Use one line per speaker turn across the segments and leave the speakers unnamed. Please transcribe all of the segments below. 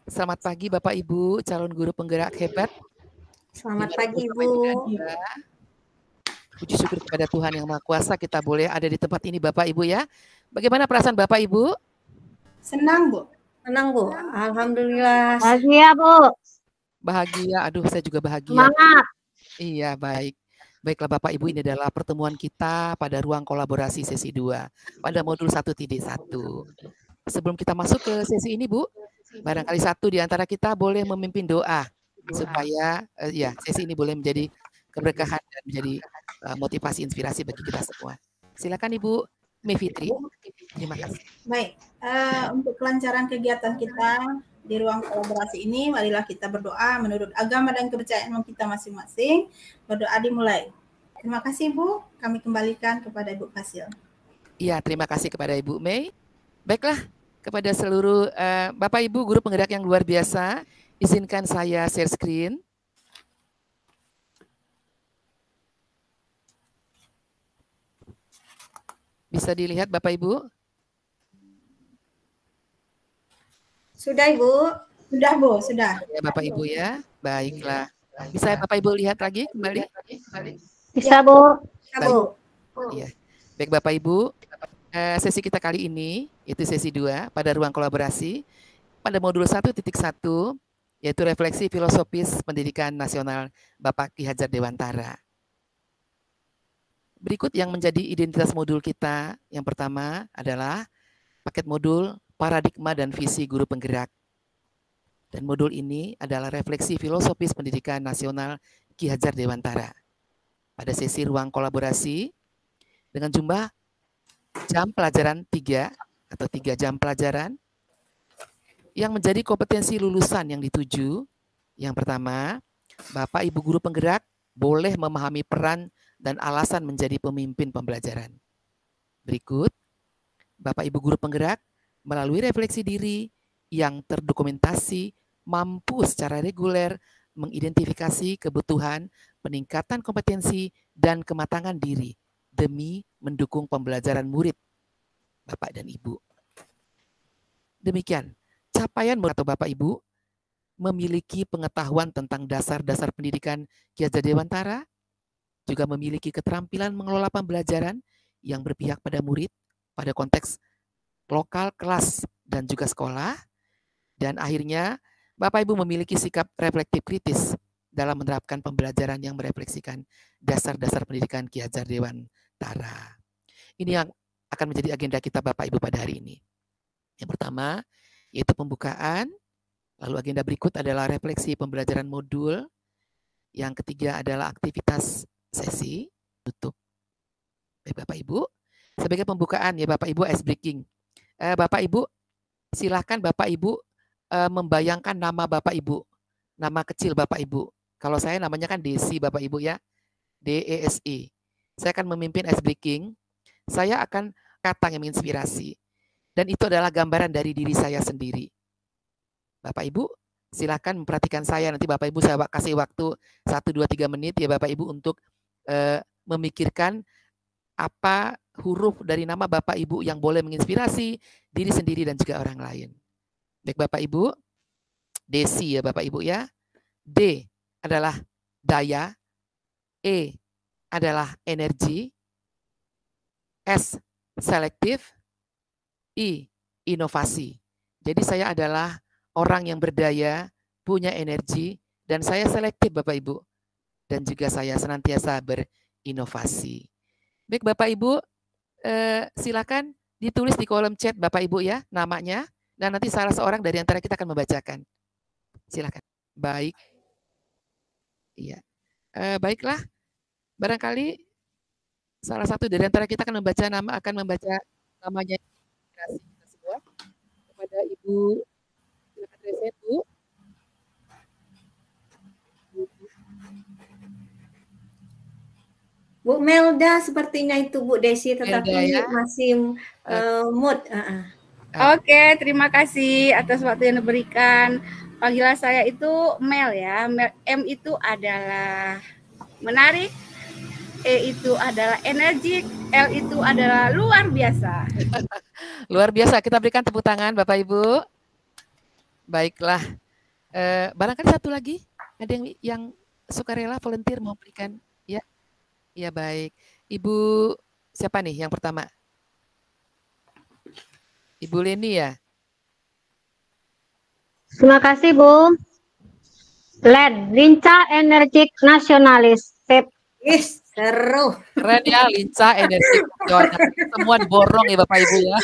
Selamat pagi Bapak Ibu, calon guru penggerak hebat.
Selamat pagi
Bapak
Ibu.
Ibu berada. Puji syukur kepada Tuhan Yang Maha Kuasa kita boleh ada di tempat ini Bapak Ibu ya. Bagaimana perasaan Bapak Ibu?
Senang Bu. Senang Bu. Alhamdulillah.
Bahagia Bu.
Bahagia, aduh saya juga bahagia.
Semangat.
Iya baik. Baiklah Bapak Ibu, ini adalah pertemuan kita pada ruang kolaborasi sesi 2 pada modul 1.1. Sebelum kita masuk ke sesi ini Bu, barangkali satu di antara kita boleh memimpin doa supaya sesi ini boleh menjadi keberkahan dan menjadi motivasi inspirasi bagi kita semua. Silakan Ibu Mevitri. Terima kasih.
Baik, untuk kelancaran kegiatan kita di ruang kolaborasi ini, marilah kita berdoa menurut agama dan kepercayaan kita masing-masing. Berdoa dimulai. Terima kasih Bu, kami kembalikan kepada Ibu Fasil.
Iya, terima kasih kepada Ibu Mei. Baiklah, kepada seluruh Bapak Ibu guru penggerak yang luar biasa, izinkan saya share screen. Bisa dilihat Bapak Ibu?
Sudah Ibu? Sudah Bu, sudah.
Ya Bapak Ibu ya, baiklah. Bisa Bapak Ibu lihat lagi kembali?
Bisa Bu.
Bisa Bu.
Iya. Baik Bapak Ibu, sesi kita kali ini, itu sesi 2 pada ruang kolaborasi, pada modul 1.1, yaitu refleksi filosofis pendidikan nasional Bapak Ki Hajar Dewantara. Berikut yang menjadi identitas modul kita, yang pertama adalah paket modul paradigma dan visi guru penggerak. Dan modul ini adalah refleksi filosofis pendidikan nasional Ki Hajar Dewantara. Pada sesi ruang kolaborasi, dengan jumlah jam pelajaran 3 atau 3 jam pelajaran, yang menjadi kompetensi lulusan yang dituju, yang pertama, Bapak Ibu guru penggerak boleh memahami peran dan alasan menjadi pemimpin pembelajaran. Berikut, Bapak Ibu guru penggerak melalui refleksi diri yang terdokumentasi mampu secara reguler mengidentifikasi kebutuhan, peningkatan kompetensi, dan kematangan diri demi mendukung pembelajaran murid, Bapak dan Ibu. Demikian, capaian atau Bapak Ibu memiliki pengetahuan tentang dasar-dasar pendidikan Ki Hajar Dewantara, juga memiliki keterampilan mengelola pembelajaran yang berpihak pada murid pada konteks lokal, kelas, dan juga sekolah. Dan akhirnya Bapak Ibu memiliki sikap reflektif kritis dalam menerapkan pembelajaran yang merefleksikan dasar-dasar pendidikan Ki Hajar Dewantara. Ini yang akan menjadi agenda kita Bapak Ibu pada hari ini. Yang pertama, yaitu pembukaan. Lalu agenda berikut adalah refleksi pembelajaran modul. Yang ketiga adalah aktivitas sesi tutup. Baik Bapak Ibu, sebagai pembukaan ya Bapak Ibu ice breaking. Bapak Ibu, silahkan Bapak Ibu membayangkan nama Bapak Ibu, nama kecil Bapak Ibu. Kalau saya namanya kan Desi Bapak Ibu ya, DESI. Saya akan memimpin ice breaking. Saya akan kata yang menginspirasi. Dan itu adalah gambaran dari diri saya sendiri. Bapak Ibu, silakan memperhatikan saya. Nanti Bapak Ibu saya kasih waktu 1, 2, 3 menit ya Bapak Ibu untuk memikirkan apa huruf dari nama Bapak Ibu yang boleh menginspirasi diri sendiri dan juga orang lain. Baik Bapak Ibu, Desi ya Bapak Ibu ya. D adalah daya, E adalah energi, S selektif, I inovasi. Jadi saya adalah orang yang berdaya, punya energi, dan saya selektif Bapak Ibu. Dan juga saya senantiasa berinovasi. Baik Bapak Ibu, silakan ditulis di kolom chat Bapak Ibu ya, namanya. Dan nanti salah seorang dari antara kita akan membacakan. Silakan. Baik. Iya. Baiklah. Barangkali salah satu dari antara kita akan membaca namanya kita semua kepada Ibu. Silakan reset Bu.
Bu Melda sepertinya itu Bu Desi, tetapi
Melda, ya?
masih mood.
Oke, terima kasih atas waktu yang diberikan. Panggilan saya itu Mel ya. M itu adalah menarik, E itu adalah energik, L itu adalah luar biasa.
Luar biasa. Kita berikan tepuk tangan Bapak Ibu. Baiklah. Barangkali satu lagi, ada yang sukarela volunteer mau berikan? Ya, ya baik. Ibu siapa nih yang pertama? Ibu Leni ya?
Terima kasih, Bu. LED, Lincah Energik Nasionalis. Sip.
Seru.
Keren ya, lincah, energi, semua diborong ya Bapak Ibu ya.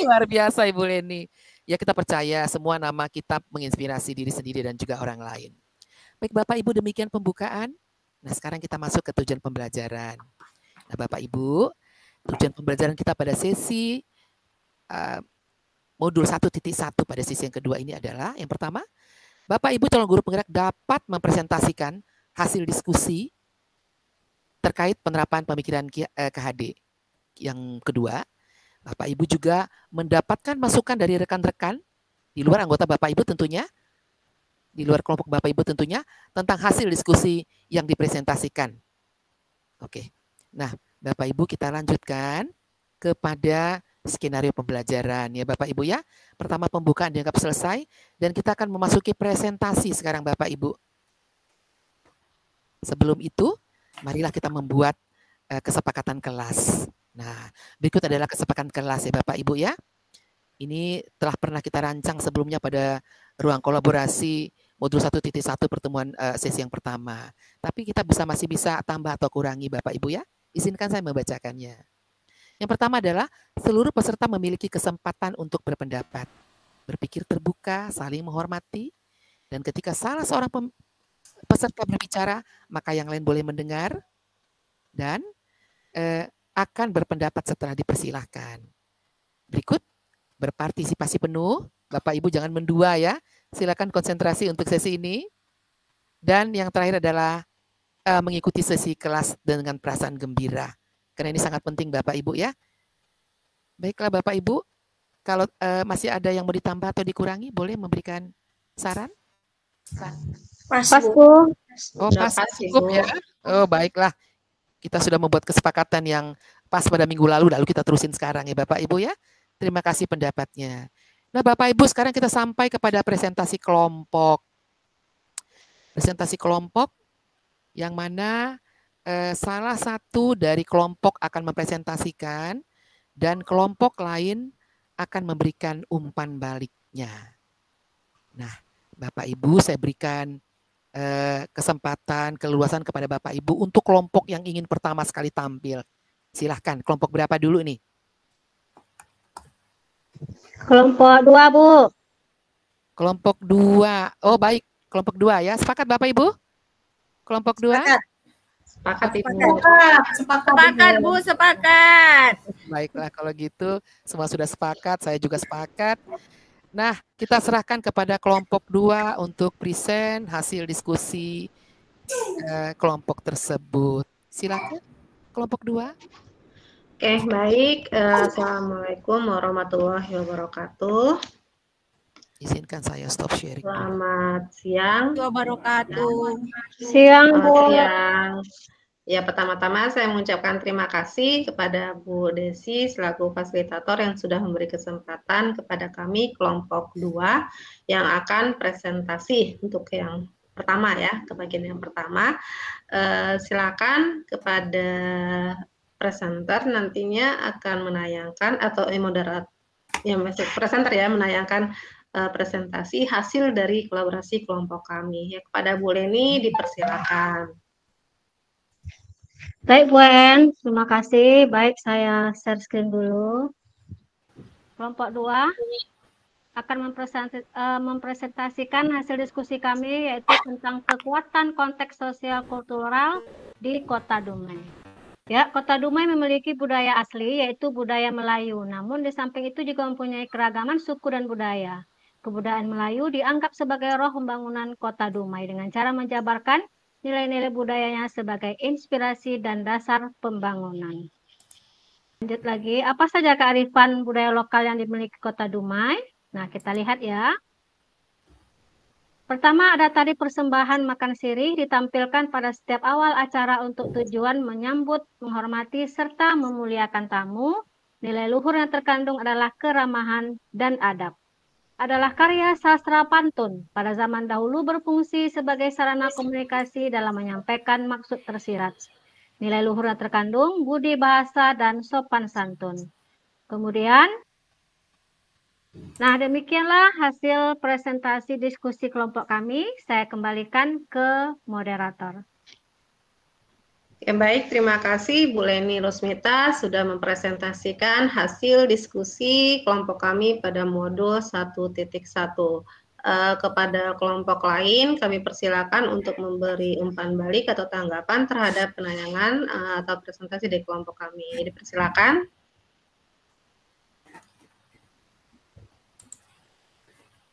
Luar biasa Ibu Leni. Ya kita percaya semua nama kita menginspirasi diri sendiri dan juga orang lain. Baik Bapak Ibu, demikian pembukaan. Nah sekarang kita masuk ke tujuan pembelajaran. Nah Bapak Ibu, tujuan pembelajaran kita pada sesi modul 1.1 pada sesi yang kedua ini adalah yang pertama, Bapak Ibu calon guru penggerak dapat mempresentasikan hasil diskusi terkait penerapan pemikiran KHD. Yang kedua, Bapak Ibu juga mendapatkan masukan dari rekan-rekan di luar anggota Bapak Ibu tentunya, di luar kelompok Bapak Ibu tentunya, tentang hasil diskusi yang dipresentasikan. Oke, nah Bapak Ibu kita lanjutkan kepada skenario pembelajaran ya Bapak Ibu ya. Pertama pembukaan dianggap selesai dan kita akan memasuki presentasi sekarang Bapak Ibu. Sebelum itu, marilah kita membuat kesepakatan kelas. Nah, berikut adalah kesepakatan kelas ya Bapak Ibu ya. Ini telah pernah kita rancang sebelumnya pada ruang kolaborasi modul 1.1 pertemuan sesi yang pertama. Tapi kita masih bisa tambah atau kurangi Bapak Ibu ya. Izinkan saya membacakannya. Yang pertama adalah seluruh peserta memiliki kesempatan untuk berpendapat, berpikir terbuka, saling menghormati, dan ketika salah seorang peserta berbicara, maka yang lain boleh mendengar dan akan berpendapat setelah dipersilahkan. Berikut, berpartisipasi penuh. Bapak Ibu jangan mendua ya. Silakan konsentrasi untuk sesi ini. Dan yang terakhir adalah mengikuti sesi kelas dengan perasaan gembira. Karena ini sangat penting Bapak Ibu ya. Baiklah Bapak Ibu, kalau masih ada yang mau ditambah atau dikurangi, boleh memberikan saran?
Pas, Bu.
Oh, pas cukup ya. Oh, baiklah. Kita sudah membuat kesepakatan yang pas pada minggu lalu kita terusin sekarang ya Bapak Ibu ya. Terima kasih pendapatnya. Nah Bapak Ibu, sekarang kita sampai kepada presentasi kelompok. Presentasi kelompok yang mana salah satu dari kelompok akan mempresentasikan dan kelompok lain akan memberikan umpan baliknya. Nah, Bapak Ibu, saya berikan kesempatan, keluasan kepada Bapak Ibu untuk kelompok yang ingin pertama sekali tampil. Silahkan, kelompok berapa dulu nih?
Kelompok 2, Bu.
Kelompok 2. Oh baik, kelompok 2 ya. Sepakat Bapak Ibu? Kelompok 2?
Sepakat, Ibu.
Sepakat, Bu, sepakat.
Baiklah, kalau gitu semua sudah sepakat, saya juga sepakat. Nah, kita serahkan kepada kelompok 2 untuk present hasil diskusi kelompok tersebut. Silakan, kelompok 2.
Oke, baik. Assalamualaikum warahmatullahi wabarakatuh.
Izinkan saya stop sharing.
Selamat siang.
Wabarakatuh.
Siang, Bu.
Siang. Ya, pertama-tama saya mengucapkan terima kasih kepada Bu Desi selaku fasilitator yang sudah memberi kesempatan kepada kami kelompok 2 yang akan presentasi untuk yang pertama ya, ke bagian yang pertama. Silakan kepada presenter nantinya akan menayangkan atau moderat yang masuk presenter ya menayangkan presentasi hasil dari kolaborasi kelompok kami. Ya, kepada Bu Leni dipersilakan.
Baik, Bu En. Terima kasih. Baik, saya share screen dulu. Kelompok 2 akan mempresentasikan hasil diskusi kami yaitu tentang kekuatan konteks sosial kultural di Kota Dumai. Ya, Kota Dumai memiliki budaya asli yaitu budaya Melayu. Namun di samping itu juga mempunyai keragaman suku dan budaya. Kebudayaan Melayu dianggap sebagai roh pembangunan Kota Dumai dengan cara menjabarkan nilai-nilai budayanya sebagai inspirasi dan dasar pembangunan. Lanjut lagi, apa saja kearifan budaya lokal yang dimiliki Kota Dumai? Nah, kita lihat ya. Pertama ada tadi persembahan makan sirih ditampilkan pada setiap awal acara untuk tujuan menyambut, menghormati, serta memuliakan tamu. Nilai luhur yang terkandung adalah keramahan dan adab. adalah karya sastra pantun. Pada zaman dahulu berfungsi sebagai sarana komunikasi dalam menyampaikan maksud tersirat. Nilai luhur yang terkandung, budi bahasa, dan sopan santun. Kemudian, nah demikianlah hasil presentasi diskusi kelompok kami. Saya kembalikan ke moderator.
Ya, baik, terima kasih Bu Leni Rosmita sudah mempresentasikan hasil diskusi kelompok kami pada modul 1.1. Kepada kelompok lain, kami persilakan untuk memberi umpan balik atau tanggapan terhadap penayangan atau presentasi dari kelompok kami. Dipersilakan.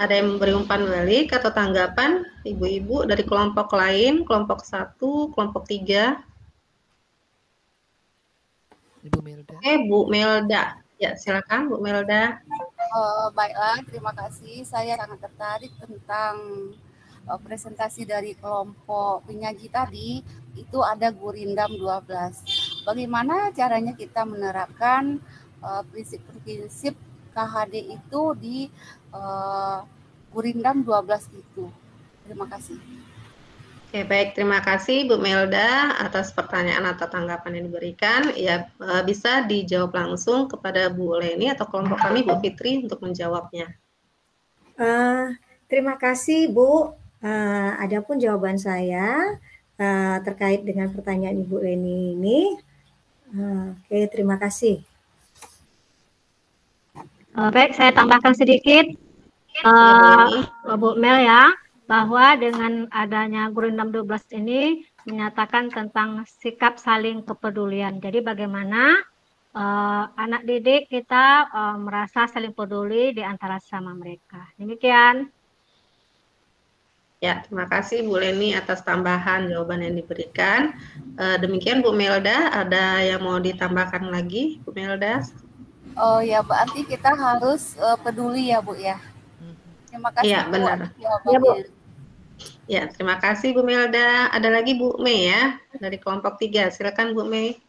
Ada yang memberi umpan balik atau tanggapan, ibu-ibu dari kelompok lain, kelompok 1, kelompok 3.
Ibu Melda.
Bu Melda. Ya, silakan Bu Melda.
Baiklah, terima kasih. Saya sangat tertarik tentang presentasi dari kelompok penyaji tadi. Itu ada Gurindam 12. Bagaimana caranya kita menerapkan prinsip-prinsip KHD itu di Gurindam 12 itu. Terima kasih.
Oke, baik, terima kasih Bu Melda atas pertanyaan atau tanggapan yang diberikan. Ya, bisa dijawab langsung kepada Bu Leni atau kelompok kami Bu Fitri untuk menjawabnya.
Terima kasih Bu. Adapun jawaban saya terkait dengan pertanyaan Ibu Leni ini. Oke, terima kasih.
Baik, saya tambahkan sedikit, Bu Mel ya. Bahwa dengan adanya Gurindam 12 ini menyatakan tentang sikap saling kepedulian. Jadi bagaimana anak didik kita merasa saling peduli di antara sama mereka. Demikian.
Ya, terima kasih Bu Leni atas tambahan jawaban yang diberikan. Demikian Bu Melda, ada yang mau ditambahkan lagi Bu Melda?
Oh ya, berarti kita harus peduli ya Bu ya. Terima kasih.
Iya, benar.
Ya, Bu.
Ya, terima kasih Bu Melda. Ada lagi Bu Mei ya, dari kelompok 3. Silakan Bu Mei.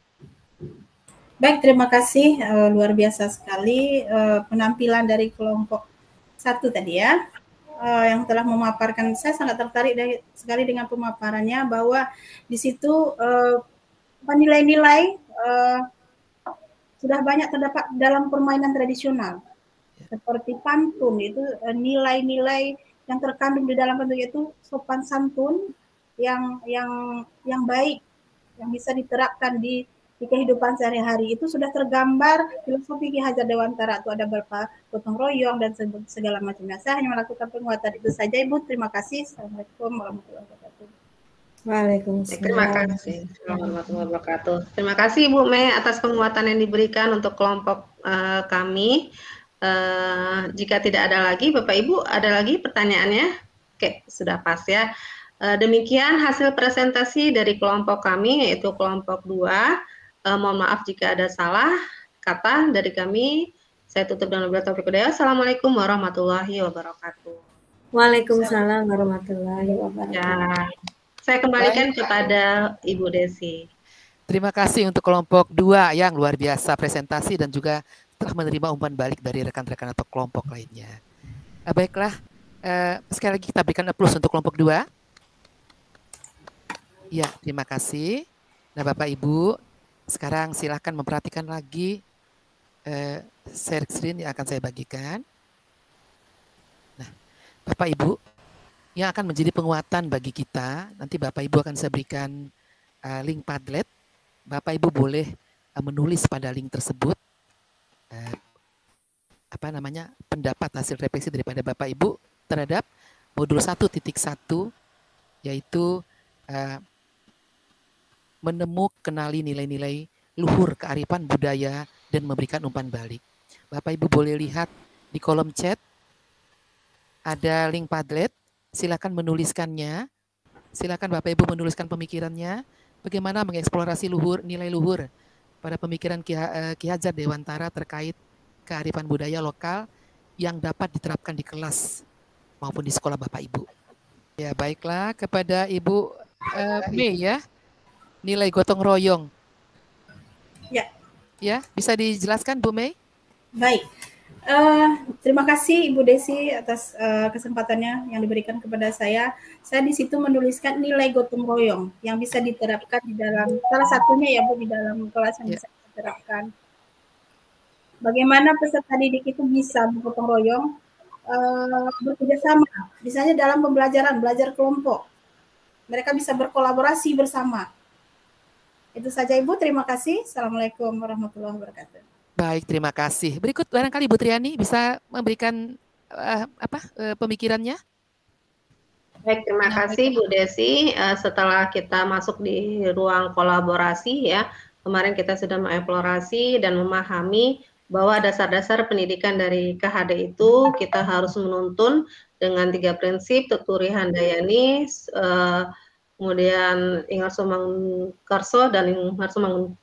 Baik, terima kasih. Luar biasa sekali penampilan dari kelompok 1 tadi ya. Yang telah memaparkan, saya sangat tertarik sekali dengan pemaparannya bahwa di situ nilai-nilai sudah banyak terdapat dalam permainan tradisional. Seperti pantun itu nilai-nilai yang terkandung di dalam pantun itu sopan santun yang baik yang bisa diterapkan di kehidupan sehari-hari. Itu sudah tergambar filosofi Ki Hajar Dewantara, itu ada beberapa gotong royong dan segala macamnya. Saya hanya melakukan penguatan itu saja Ibu. Terima kasih. Assalamualaikum warahmatullahi wabarakatuh.
Waalaikumsalam.
Terima kasih. Warahmatullahi wabarakatuh. Terima kasih Bu Mei atas penguatan yang diberikan untuk kelompok kami. Jika tidak ada lagi, Bapak Ibu, ada lagi pertanyaannya? Oke, sudah pas ya. Demikian hasil presentasi dari kelompok kami, yaitu kelompok 2. Mohon maaf jika ada salah kata dari kami. Saya tutup dengan wabillahi taufiq wal hidayah. Assalamualaikum warahmatullahi wabarakatuh.
Waalaikumsalam warahmatullahi wabarakatuh.
Ya, saya kembalikan kepada Ibu Desi.
Terima kasih untuk kelompok 2 yang luar biasa presentasi dan juga telah menerima umpan balik dari rekan-rekan atau kelompok lainnya. Baiklah, sekali lagi kita berikan aplaus untuk kelompok 2. Ya, terima kasih. Nah, Bapak Ibu, sekarang silakan memperhatikan lagi share screen yang akan saya bagikan. Nah, Bapak Ibu, yang akan menjadi penguatan bagi kita, nanti Bapak Ibu akan saya berikan link Padlet. Bapak Ibu boleh menulis pada link tersebut pendapat hasil refleksi daripada Bapak Ibu terhadap modul 1.1, yaitu kenali nilai-nilai luhur kearifan budaya dan memberikan umpan balik. Bapak Ibu boleh lihat di kolom chat ada link Padlet, silakan menuliskannya. Silakan Bapak Ibu menuliskan pemikirannya bagaimana mengeksplorasi nilai luhur pada pemikiran Ki Hajar Dewantara terkait kearifan budaya lokal yang dapat diterapkan di kelas maupun di sekolah Bapak Ibu. Ya, baiklah, kepada Ibu Mei ya, nilai gotong royong.
Ya.
Ya, bisa dijelaskan Bu Mei?
Baik. Terima kasih Ibu Desi atas kesempatannya yang diberikan kepada saya. Saya di situ menuliskan nilai gotong royong yang bisa diterapkan di dalam, salah satunya ya Bu, di dalam kelas yang bisa diterapkan. Bagaimana peserta didik itu bisa bergotong royong, bekerja sama, misalnya dalam pembelajaran, belajar kelompok. Mereka bisa berkolaborasi bersama. Itu saja Ibu, terima kasih. Assalamualaikum warahmatullahi wabarakatuh.
Baik, terima kasih. Berikut barangkali Bu Triani bisa memberikan pemikirannya.
Baik, terima kasih Bu Desi. Setelah kita masuk di ruang kolaborasi ya, kemarin kita sudah mengeksplorasi dan memahami bahwa dasar-dasar pendidikan dari KHD itu kita harus menuntun dengan 3 prinsip, tuturi handayani, kemudian Ingar Sumang Karso dan Ingar Sumang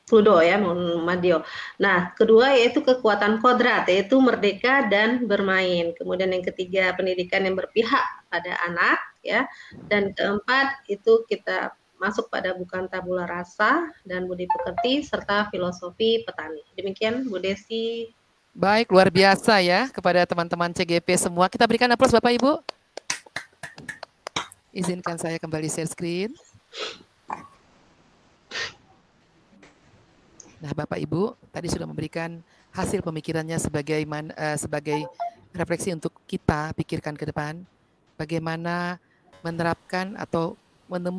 Tudo ya, Madio. Nah, kedua yaitu kekuatan kodrat, yaitu merdeka dan bermain. Kemudian yang ketiga pendidikan yang berpihak pada anak ya. Dan keempat itu kita masuk pada bukan tabula rasa dan budi pekerti serta filosofi petani. Demikian Bu Desi.
Baik, luar biasa ya kepada teman-teman CGP semua. Kita berikan aplaus Bapak Ibu. Izinkan saya kembali share screen. Nah, Bapak Ibu tadi sudah memberikan hasil pemikirannya sebagai refleksi untuk kita pikirkan ke depan. Bagaimana menerapkan atau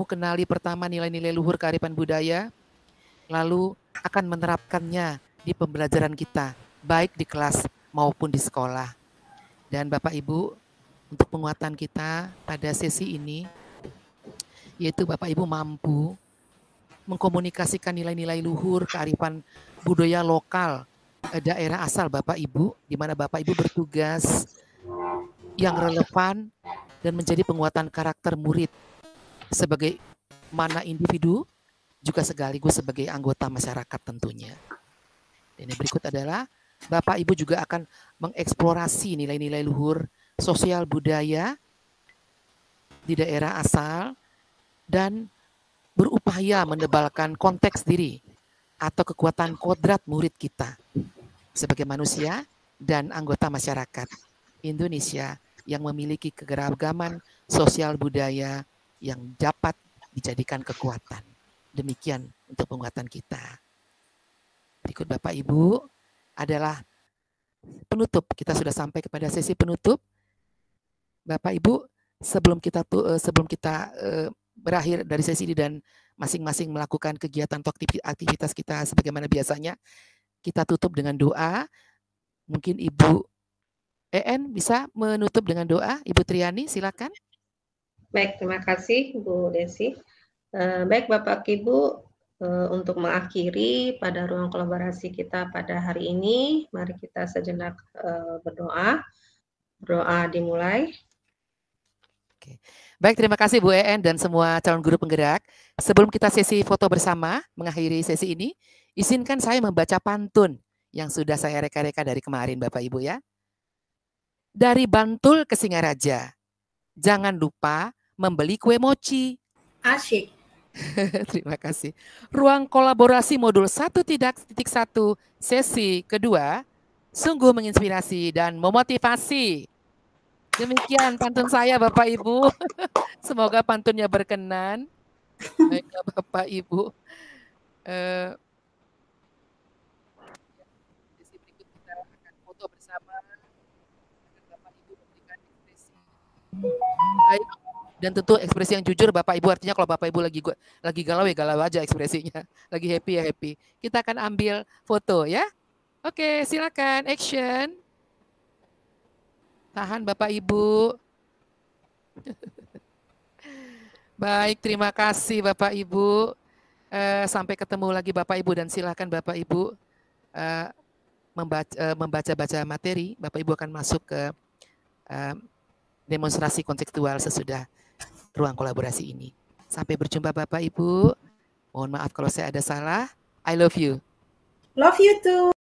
kenali pertama nilai-nilai luhur kearifan budaya, lalu akan menerapkannya di pembelajaran kita, baik di kelas maupun di sekolah. Dan Bapak Ibu, untuk penguatan kita pada sesi ini, yaitu Bapak Ibu mampu mengkomunikasikan nilai-nilai luhur kearifan budaya lokal daerah asal Bapak Ibu, di mana Bapak Ibu bertugas yang relevan dan menjadi penguatan karakter murid sebagai mana individu juga sekaligus sebagai anggota masyarakat tentunya. Dan yang berikut adalah Bapak Ibu juga akan mengeksplorasi nilai-nilai luhur sosial budaya di daerah asal dan berupaya menebalkan konteks diri atau kekuatan kodrat murid kita sebagai manusia dan anggota masyarakat Indonesia yang memiliki kegeragaman sosial budaya yang dapat dijadikan kekuatan. Demikian untuk penguatan kita. Berikut Bapak Ibu adalah penutup. Kita sudah sampai kepada sesi penutup. Bapak Ibu, sebelum kita berakhir dari sesi ini dan masing-masing melakukan kegiatan atau aktivitas kita sebagaimana biasanya, kita tutup dengan doa. Mungkin Ibu EN bisa menutup dengan doa. Ibu Triani, silakan.
Baik, terima kasih Bu Desi. Baik Bapak Ibu, untuk mengakhiri pada ruang kolaborasi kita pada hari ini, mari kita sejenak berdoa. Berdoa dimulai.
Oke. Baik, terima kasih Bu EN dan semua calon guru penggerak. Sebelum kita sesi foto bersama, mengakhiri sesi ini, izinkan saya membaca pantun yang sudah saya reka-reka dari kemarin Bapak Ibu ya. Dari Bantul ke Singaraja, jangan lupa membeli kue mochi.
Asyik.
Terima kasih. Ruang kolaborasi modul 1.1 sesi kedua, sungguh menginspirasi dan memotivasi. Demikian pantun saya Bapak Ibu. Semoga pantunnya berkenan. Baiklah Bapak Ibu. Sesi berikut kita akan foto bersama. Bapak Ibu memberikan ekspresi. Baik. Dan tentu ekspresi yang jujur Bapak Ibu, artinya kalau Bapak Ibu lagi galau ya galau aja ekspresinya. Lagi happy ya happy. Kita akan ambil foto ya. Oke, silakan action. Tahan Bapak Ibu. Baik, terima kasih Bapak Ibu. Sampai ketemu lagi Bapak Ibu dan silakan Bapak Ibu membaca materi. Bapak Ibu akan masuk ke demonstrasi konseptual sesudah ruang kolaborasi ini. Sampai berjumpa Bapak Ibu. Mohon maaf kalau saya ada salah. I love you.
Love you too.